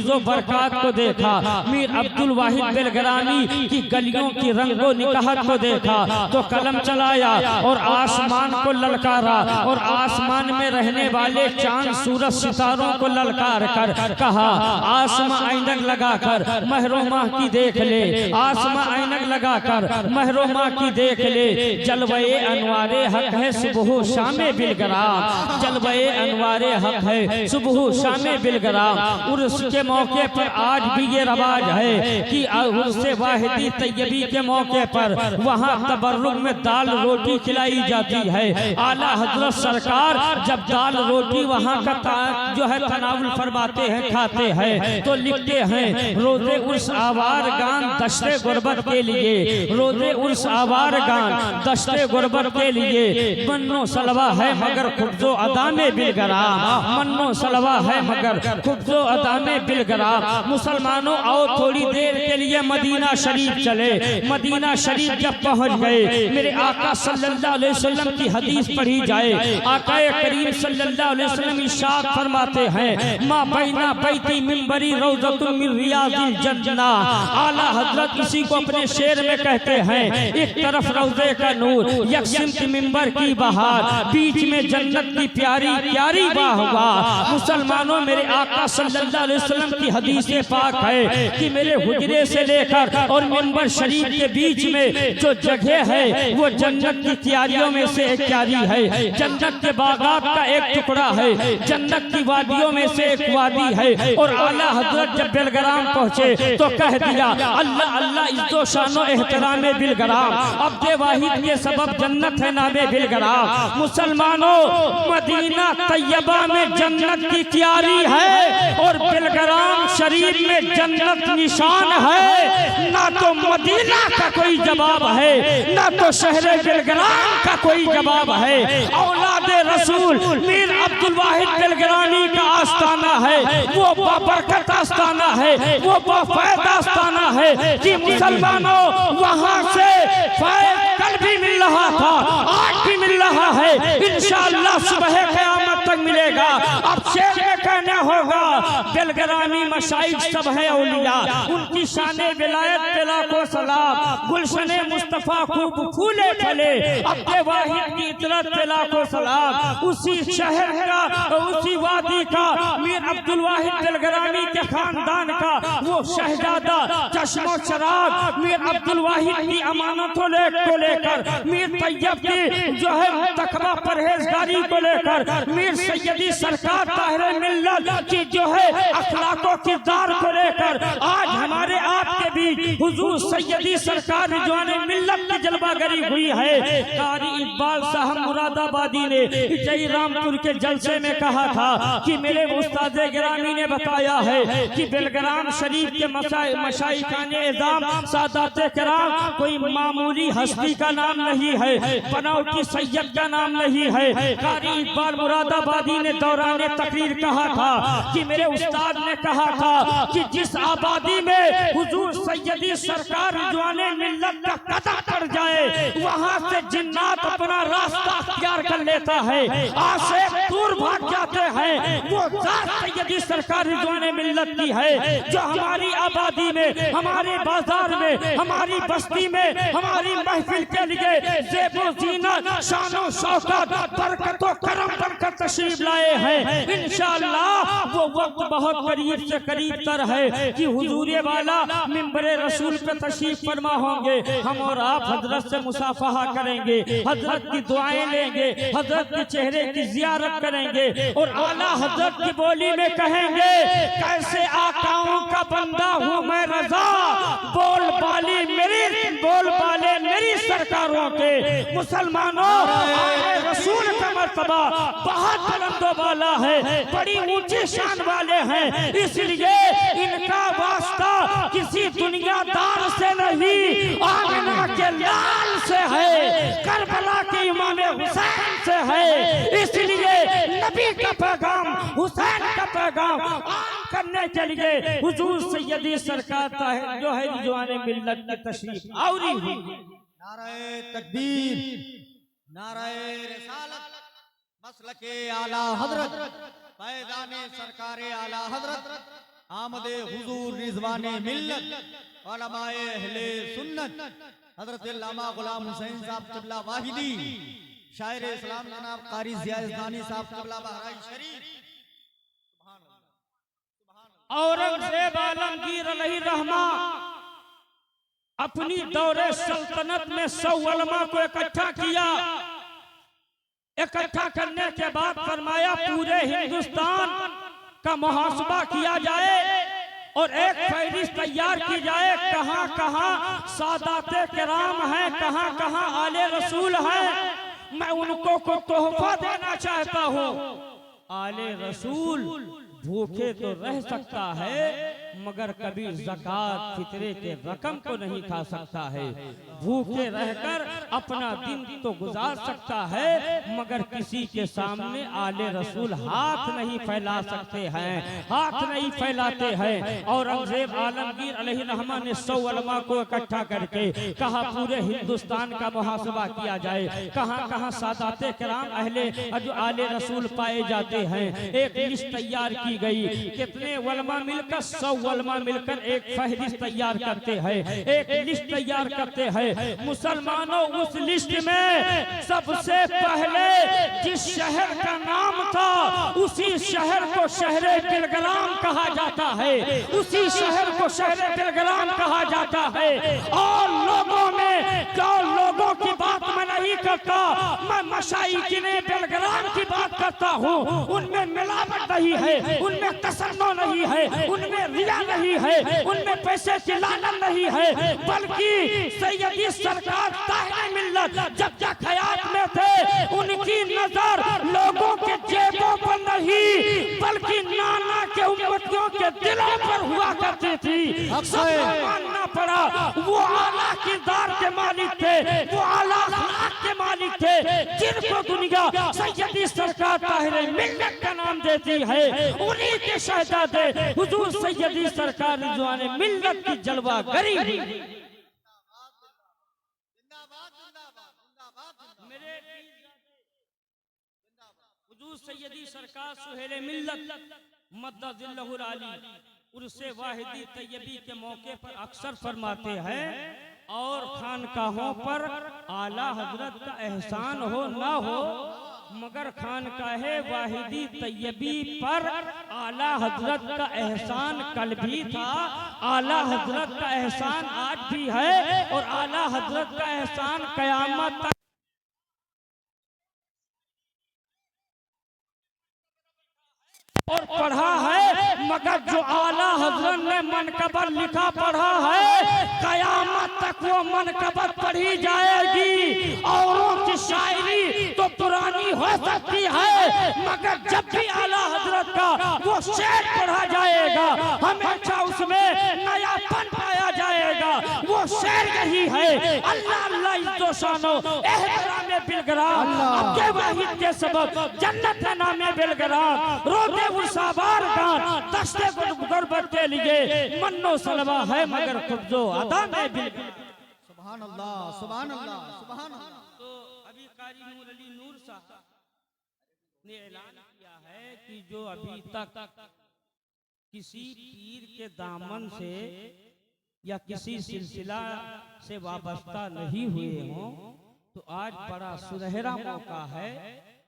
फैज़ो बरक़ात को देखा, मीर अब्दुल वाहिद बेलग्रामी की गलियों की रंगो निकाहत को देखा तो कलम चलाया और आसमान को ललकारा और आसमान में रहने वाले चांद सूरज सितारों को ललकार कर कहा, आसमां ऐनक लगाकर महरो माह की देख ले, आसमां ऐनक लगाकर महरो माह की देख ले, जलवे अनवारे हक है सुबह शामे बिलगराम, जलवे अनवारे हक है सुबह शामे बिलगराम। उर्स के मौके पर आज भी ये रवाज है कि उर्स वाहिदी तैयबी के मौके पर वहाँ तबर्रुक में दाल रोटी खिलाई जाती है। आला हजरत सरकार जब दाल रोटी वहाँ का जो है तनावुल फरमाते हैं, खाते हैं तो लिखते हैं, रोजे उर्स आवार गान दश्ते गुर्बत के लिए, रोजे उर्स आवार गान दश्ते गुर्बत के लिए, मन्नो सलवा है मगर खुब्जो अदा में बिलगराम, मन्नो सलवा है मगर खुब्जो अदा में बिलगराम। मुसलमानों आओ थोड़ी देर के लिए मदीना शरीफ चले। मदीना शरीफ जब पहुंच गए, मेरे आका सल्लल्लाहु अलैहि वसल्लम की हदीस पढ़ी जाए। आका करीम सल्लल्लाहु अलैहि वसल्लम इरशाद फरमाते हैं, मा बैना बैती मिंबरी रौज़तुन मिन रियाज़िल जन्ना। आला हजरत इसी को अपने शेर में कहते हैं, एक तरफ रौज़े का नूर, एक सिमत मिंबर की बहार, बीच में जन्नत की प्यारी प्यारी वाह। मुसलमानों मेरे आका सल्लल्लाहु अलैहि वसल्लम की हदीस पाक है कि मेरे हुजरे से लेकर और मिंबर शरीफ के बीच में जो जगह है वो जन्नत की क्यारियों में से एक क्यारी है, जन्नत के बागात का एक टुकड़ा है, जन्नत की वादियों में से एक वादी है। और आला हजरत जब बेलग्राम पहुंचे तो कह दिया, अल्लाह अल्लाह इज्जो शानो एहतराम बिलग्राम, अब्दे वाहिद के सबब जन्नत है नामे बिलग्राम। मुसलमानों मदीना तैयबा में जन्नत की क्यारी है और बिलग्राम शरीफ में जन्नत निशान है। ना तो मदीना का कोई जवाब है, ना तो शहर बिलग्राम का कोई जवाब है। औलादे रसूल मीर अब्दुल वाहिद बेलग्रामी का आस्ताना है, वो बाबरकत आस्ताना है, वो बाफैद आस्ताना है कि मुसलमानों वहाँ से फैज़ कल भी मिल रहा था, आज भी मिल रहा है, इंशाअल्लाह सुबह क़यामत तक मिलेगा। अब शेर में कहना होगा, बेलग्रामी मशाइख सब है औलिया, उनकी शाने विलायत पे लाखों सलाम, गुलशने मुस्तफा खूब फूले फले, अब्दे वाहिद की इतरत पे लाखों सलाम। उसी शहर का, उसी वादी का, मीर अब्दुल वाहिद बेलग्रामी के खानदान का वो शहजादा चश्मो चराग मीर अब्दुल वाहिद की अमानतों को लेकर, मीर तैयब की जो है तकवा परहेजगारी को लेकर, मीर सैयदी सरकार ताहिरे मिल्लत की जो है अखलाको किरदार को लेकर आज हमारे आपके बीच हुजूर सैयदी सरकार रिजवाने मिल्लत की जलवागरी हुई है। कारी इकबाल साहब मुरादाबादी ने जय रामपुर के जलसे में कहा था कि मेरे उस्ताद गिरामी ने बताया है कि बेलग्राम शरीफ के मशाइखाने एज़ाम सादात किराम कोई मामूली हस्ती का नाम नहीं है, बनौटी सैयद का नाम नहीं है। कारी इकबाल मुरादाबादी ने दौराने तकरीर कहा था कि मेरे उस्ताद ने कहा था कि जिस आबादी में हुजूर सैयदी सरकार रिजवाने मिल्लत का कदा पड़ जाए वहाँ से जिन्नात अपना रास्ता अख्तियार कर लेता है, आसे दूर भाग जाते हैं। वो जात सैयदी सरकार रिजवाने मिल्लत की है जो हमारी आबादी में, हमारे बाजार में, हमारी बस्ती में, हमारी महफिल के लिए ज़ेबो ज़ीनत, शानो शौकत, बरकत व करम बनकर तशरीफ लाए हैं। इंशाअल्लाह वो वक्त बहुत करीब से करीब तर है कि हुजूरे वाला मिंबरे रसूल पे तशरीफ फरमा होंगे। हम और आप हजरत से मुसाफहा करेंगे, हजरत की दुआएं लेंगे, हजरत के चेहरे की जियारत करेंगे और आला हजरत की बोली में कहेंगे, कैसे आकाओं का बंदा हूँ मैं रजा, बोल बाले मेरी सरकारों के। मुसलमानों रसूल का मर्तबा बहुत बुलंदो वाला है, बड़ी ऊंची शान वाले हैं, इसलिए इनका वास्ता किसी दुनियादार से नहीं, आमिना के लाल से है, करबला के इमाम हुसैन से है। इसलिए नबी का पैगाम, हुसैन का पैगाम करने के लिए हुजूर सैयदी सरकार जो है रिजवाने मिल्लत की तशरीफ आवरी हुई। नाराए तकबीर, नाराए रिसालत, मसलके आला हजरत, फैज़ाने सरकारे आला हजरत आमदे हुजूर रिजवाने मिल्लत उलमाए अहले सुन्नत हजरत अल्लामा गुलाम हुसैन साहब क़िबला वाहिदी शायर इस्लाम जनाब कारी ज़िया इस्लामी साहब क़िबला बहराइच शरीफ। औरंगजेब आलमगीर अलैहि रहमा अपनी दौरे सल्तनत में 100 उलमा को इकट्ठा किया। इकट्ठा करने के बाद फरमाया पूरे हिंदुस्तान का मुहासबा किया जाए और एक फहरिस्त तैयार की जाए, कहां कहां सादाते किराम हैं, कहां कहां आले रसूल हैं, मैं उनको को तोहफा देना चाहता हूं। आले रसूल भूखे तो रह सकता है मगर कभी ज़कात फितरे के रकम को नहीं खा सकता है। भूखे रहकर अपना दिन तो गुजार सकता है मगर किसी के सामने आले रसूल हाथ नहीं फैला सकते हैं, हाथ नहीं फैलाते हैं। औरंगजेब आलमगीर अलैहि रहमा ने 100 उलमा को इकट्ठा करके कहा पूरे हिंदुस्तान का मुहासबा किया जाए, कहां कहां सादाते किराम अहले जो आले रसूल पाए जाते हैं। एक लिस्ट तैयार की गई, कितने उलमा मिलकर 100 उलमा मिलकर एक फहरिस्त तैयार करते हैं, एक लिस्ट तैयार करते हैं। मुसलमानों उस लिस्ट में सबसे पहले जिस शहर का नाम था उसी शहर को शहरे बिलग्राम कहा जाता है, उसी शहर को शहरे बिलग्राम कहा जाता है। और लोगों में लोगों की बात मैं नहीं करता, मैं मशाइखिने बिलग्राम की बात करता हूँ। उनमें मिलावट नहीं है, उनमें तसन्नो नहीं है, उनमें रिया नहीं है, उनमें पैसे की लालच नहीं है, बल्कि सैयदी सरकार ताहिर मिल्लत जब तक हयात में थे उनकी नजर लोगों के जेबों पर नहीं बल्कि नाना के उम्मतियों के दिलों पर हुआ करती थी। सबको मानना पड़ा, वो आला किरदार के मालिक थे, वो आला अखलाक के मालिक थे जिनको दुनिया सैयदी सरकार ताहिर मिल्लत का नाम देती है। उन्हीं के शहजादे हुजूर सैयदी सरकार रिजवाने मिल्लत की जलवा गरी। हुजूर सैयदी सरकार सुहेले मिल्लत मद्दजिल्लहुल आली उर्से वाहिदी तैयबी के मौके पर अक्सर फरमाते हैं और खानकाहों पर आला हजरत का एहसान हो ना हो मगर खानकाहे वाहिदी तैयबी पर आला हजरत का एहसान कल भी था, आला हजरत का एहसान आज भी है और आला हजरत का एहसान कयामत तक। और पढ़ा है मगर जो आला हजरत ने मनकबर लिखा पढ़ा है कयामत तक वो मनकबर पढ़ी जाएगी। औरों की शायरी तो पुरानी हो सकती है मगर जब भी आला हजरत का वो शेर पढ़ा जाएगा हमेशा उसमें नयापन पाया जाएगा। वो शेर यही है, अल्लाह अल्लाह इज्जो शानो एहतरामे बिलग्राम अब्दे वाहिद के सबब जन्नत है नामे बिलग्राम रोते उसाबार गान दस्ते गुर्बत के लिए मन्नो सलवा है मगर कुब्जो अदा में बिलग्राम। सुभान अल्लाह सुभान अल्लाह सुभान अल्लाह। तो अभी कारी नूर अली नूर साहब ने ऐलान किया है कि जो अभी तक किसी पीर के दामन से या किसी सिलसिला से वाबस्ता नहीं हुए हों तो आज बड़ा सुनहरा मौका है।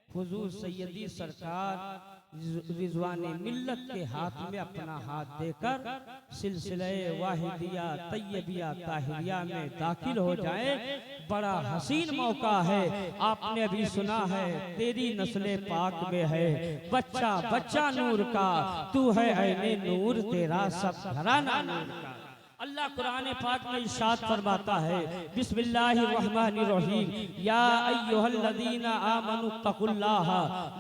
हुजूर सैयदी सरकार रिजवाने मिल्लत के हाथ में अपना हाथ देकर सिलसिले वाहिदिया तैयबिया ताहिरिया में दाखिल हो जाए। बड़ा हसीन मौका है। आपने अभी सुना है तेरी नस्ले पाक में है बच्चा बच्चा नूर का, तू है ऐने नूर तेरा सब घराना नूर का। अल्लाह कुरान पाक में इरशाद फरमाता है बिस्मिल्लाहिर्रहमानिर्रहीम या अय्युहल्लज़ीना आमनु तकुल्लाह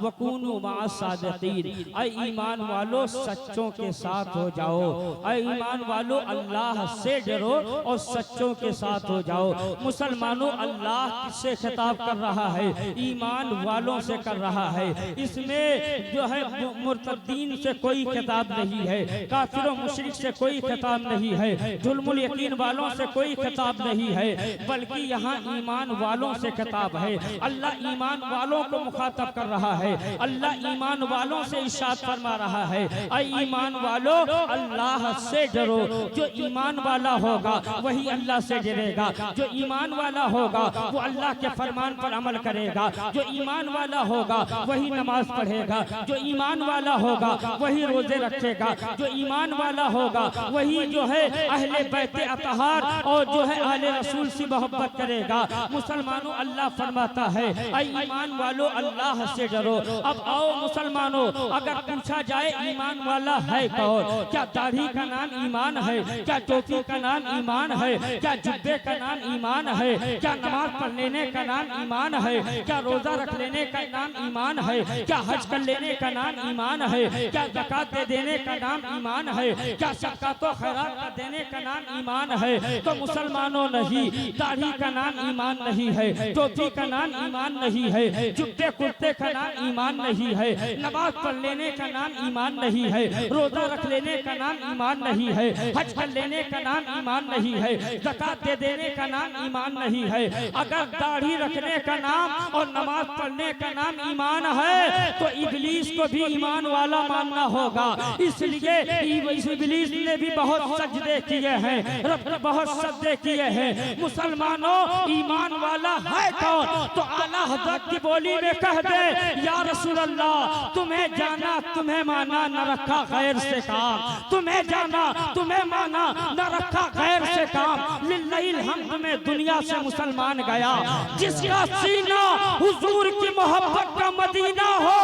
व कूनू मअस-सादिकीन। ऐ ईमान वालों सच्चों के साथ हो जाओ, ऐ ईमान वालों अल्लाह से डरो और सच्चों के साथ हो जाओ। मुसलमानों अल्लाह किससे खिताब कर रहा है? ईमान वालों से कर रहा है। इसमें जो है मुर्तदीन से कोई खिताब नहीं है, काफिरों मुशरिक से कोई खिताब नहीं है। जुल्मुल यकीन वालों से कोई खिताब नहीं है, बल्कि यहाँ ईमान वालों से खिताब है। अल्लाह ईमान वालों को मुखातब कर रहा है, अल्लाह ईमान वालों से इरशाद फरमा रहा है, ऐ ईमान वालों अल्लाह से डरो। जो ईमान वाला होगा वही अल्लाह से डरेगा, जो ईमान वाला होगा वो अल्लाह के फरमान पर अमल करेगा, जो ईमान वाला होगा वही नमाज पढ़ेगा, जो ईमान वाला होगा वही रोजे रखेगा, जो ईमान वाला होगा वही जो है अहले बैते अतहार और जो है अहले रसूल से मोहब्बत करेगा। मुसलमानों अल्लाह फरमाता है ऐ ईमान वालों अल्लाह से डरो। अब आओ मुसलमानों, अगर पूछा जाए ईमान वाला है कौन, क्या दाढ़ी का नाम ईमान है, क्या टोपी का नाम ईमान है, क्या जुब्बे का नाम ईमान है, क्या नमाज पढ़ लेने का नाम ईमान है, क्या रोजा रख लेने का नाम ईमान है, क्या हज कर लेने का नाम ईमान है, क्या ज़कात दे देने का नाम ईमान है, क्या सदक़ात व खैरात का देने का नाम ईमान है। तो मुसलमानों नहीं, दाढ़ी का नाम ईमान नहीं है, टोपी का नाम ईमान नहीं है, जुब्बे कुर्ते का नाम ईमान नहीं है, नमाज पढ़ लेने का नाम ईमान नहीं है, रोजा रख लेने का नाम ईमान नहीं है, हज कर लेने का नाम ईमान नहीं है, ज़कात दे देने का नाम ईमान नहीं है। अगर दाढ़ी रखने का नाम और नमाज पढ़ने का नाम ईमान है तो इब्लीस को भी ईमान वाला मानना होगा। इसलिए इब्लीस ने भी बहुत सजदे किए हैं, रब ने बहुत सजदे किए हैं। मुसलमानों ईमान वाला है कौन, तो आला हज़रत की बोली में कह दे या रसूल अल्लाह, तुम्हें जाना तुम्हें माना न रखा गैर से काम, तुम्हें जाना तुम्हें माना न रखा गैर से काम। लिल्लाहिल हम्द में दुनिया से मुसलमान गया जिसका सीना हुजूर की मोहब्बत का मदीना हो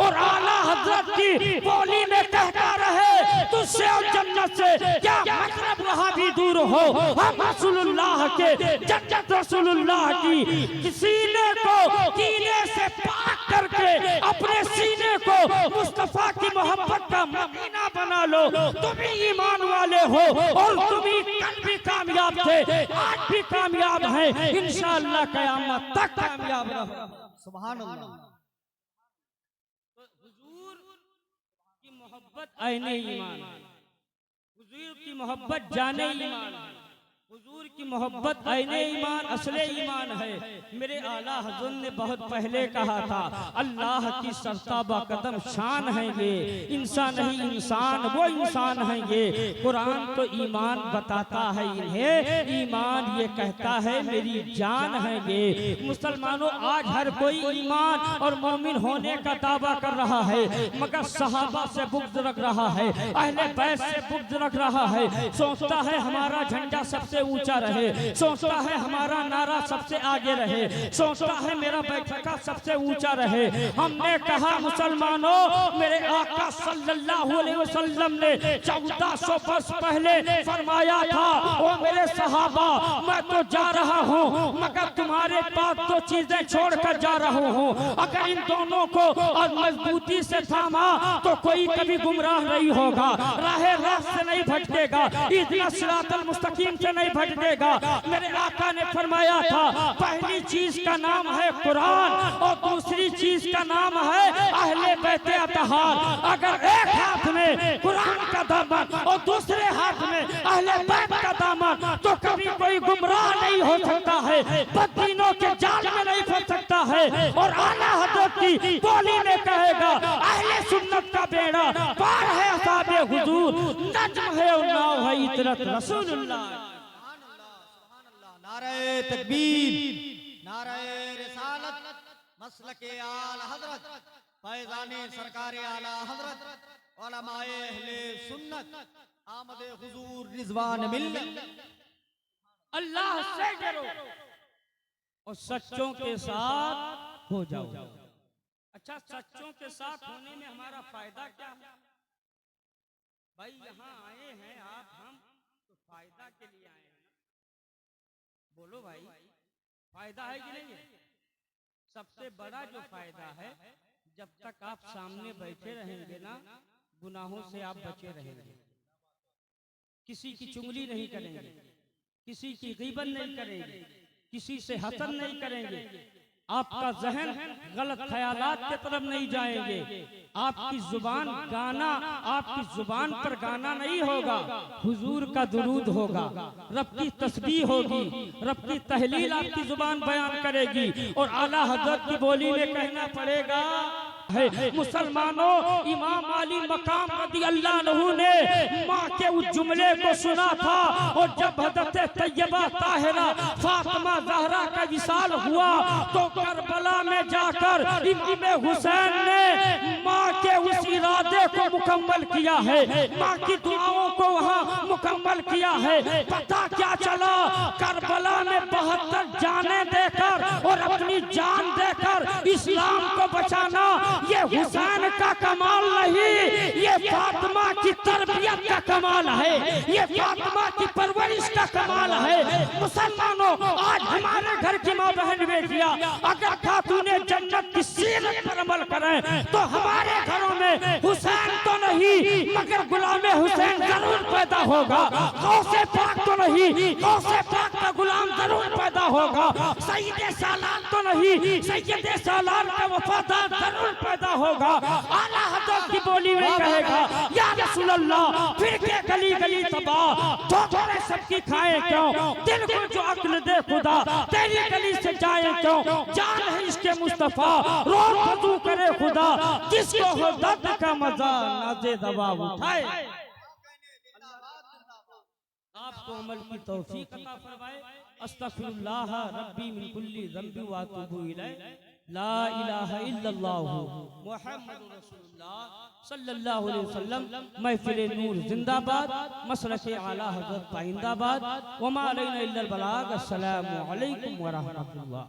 और आला हज़रत की बोली में कहता रहे तुझसे और जन्नत से क्या मतलब रहा भी दूर हो। हम रसूलुल्लाह के जन्नत रसूलुल्लाह की सीने को कीने से पाक करके अपने सीने को मुस्तफा की मोहब्बत का मदीना बना लो। तुम ही ईमान वाले हो और तुम ही कल भी कामयाब थे, आज भी कामयाब हैं, इंशाअल्लाह क़यामत तक कामयाब रहो। सुभान अल्लाह। हुजूर की मोहब्बत आईने ईमान, हुजूर की मोहब्बत जाने ईमान, हुजूर की मोहब्बत आईने ईमान असले ईमान है। मेरे आला हज़रत ने बहुत पहले कहा था अल्लाह की सरताबा कदम शान है ये, इंसान नहीं इंसान वो इंसान है ये। कुरान तो ईमान बताता है इन्हें, ईमान ये कहता है मेरी जान है ये। मुसलमानों आज हर कोई ईमान और मोमिन होने का दावा कर रहा है, मगर सहाबा से बुग़्ज़ रख रहा है, अहले बैत से बुग़्ज़ रख रहा है, सोचता है हमारा झंडा सबसे ऊंचा रहे, सोचता है हमारा नारा सबसे आगे रहे, सोचता है मेरा बैठका सबसे ऊंचा रहे। हमने कहा मुसलमानों, मेरे आका सल्लल्लाहु अलैहि वसल्लम ने 1400 वर्ष पहले फरमाया था ओ मेरे सहाबा, मैं तो जा रहा हूँ मगर तुम्हारे पास दो चीजें छोड़कर जा रहा हूँ, अगर इन दोनों को और मजबूती से थामा तो कोई कभी गुमराह नहीं होगा, राहे रास्त से नहीं भटकेगा, इतना सिरातल मुस्तकीम से नहीं भटकेगा। मेरे आका ने फरमाया था पहली चीज का नाम है कुरान और दूसरी चीज का नाम है अहले बैते अतहार। अगर एक हाथ में कुरान का दामन और दूसरे हाथ में अहले बैत का दामन तो कभी कोई गुमराह नहीं हो सकता है, बददीनों के जाल में नहीं फंस सकता है। और आला हज़रत की बोली में कहेगा अहले सुन्नत का बेड़ा पार है असाबे हुजूर, नज्म है और नाव है इतरत रसूलुल्लाह। नारे तकबीर, नारे रिसालत, मसलके आला हज़रत, फैज़ाने सरकारे आला हज़रत, उलमाए अहले सुन्नत, आमदे हुजूर रिज़वान मिल्लत। अल्लाह से डरो और सच्चों के साथ हो जाओ। अच्छा, सच्चों के साथ होने में हमारा फायदा क्या है भाई? यहाँ आए हैं आप, हम तो फायदा के लिए आए हैं। बोलो भाई, फायदा है कि नहीं है? सबसे बड़ा जो फायदा है, जब तक आप सामने बैठे रहेंगे ना, गुनाहों से आप बचे रहेंगे, किसी की चुगली नहीं करेंगे, किसी की गीबत नहीं करेंगे, किसी से हसद नहीं करेंगे, आपका जहन गलत ख्यालात की तरफ नहीं जाएंगे। आपकी जुबान गाना, आपकी जुबान पर गाना नहीं होगा, हुजूर का दुरूद होगा, रब की तस्बीह होगी, रब की तहलील आपकी जुबान बयान करेगी। और आला हजरत की बोली में कहना पड़ेगा है मुसलमानों, इमाम अली मकाम रज़ी अल्लाह अन्हु ने माँ के उस जुमले को सुना था। और जब हज़रत तैयबा ताहिरा फातिमा ज़हरा का विसाल हुआ तो करबला में जाकर इमाम हुसैन ने माँ के उस इरादे को मुकम्मल किया है, माँ की दुआओं को वहाँ मुकम्मल किया है। पता क्या चला, करबला में 72 जाने देकर और अपनी जान देकर इस्लाम को बचाना ये हुसैन का कमाल नहीं, ये फातिमा की तरबियत का कमाल है, ये फातिमा की परवरिश का कमाल है। मुसलमानों, आज हमारे घर की माँ बहन बेटियां अगर खातूने जन्नत की सीरत पर अमल करें तो हमारे घरों में हुसैन तो नहीं मगर गुलाम हुसैन जरूर पैदा होगा। गौसे पाक तो नहीं, गौसे पाक का गुलाम जरूर पैदा होगा। सैयदे सालान तो नहीं, सैयदे सालान का वफादार जरूर पैदा होगा। आला हज़रत की बोली में कहेगा, या रसूल अल्लाह, फिर के गली गली तबाह, ठोकरें सबकी खाएं क्यों, दिल को जो अक्ल दे खुदा, तेरी गली से जाए क्यों, जान है इसके मुस्तफा, रोज वज़ू करे खुदा, जिसको हो दर्द का मजा नाज़े दवा उठाए। आपको अमल की तौफीक अता फरमाए। अस्तगफिरुल्लाह रब्बी मिन कुल्ली ज़ंबि व अतूबु इलैह। ला इलाहा इल्लल्लाह मुहम्मदुर रसूलुल्लाह सल्लल्लाहु अलैहि वसल्लम। महफिल नूर जिंदाबाद, मसलक आला हज़रत पाइंदाबाद। वमा अलैना इल्लल बलाग। अस्सलामु अलैकुम व रहमतुल्लाह।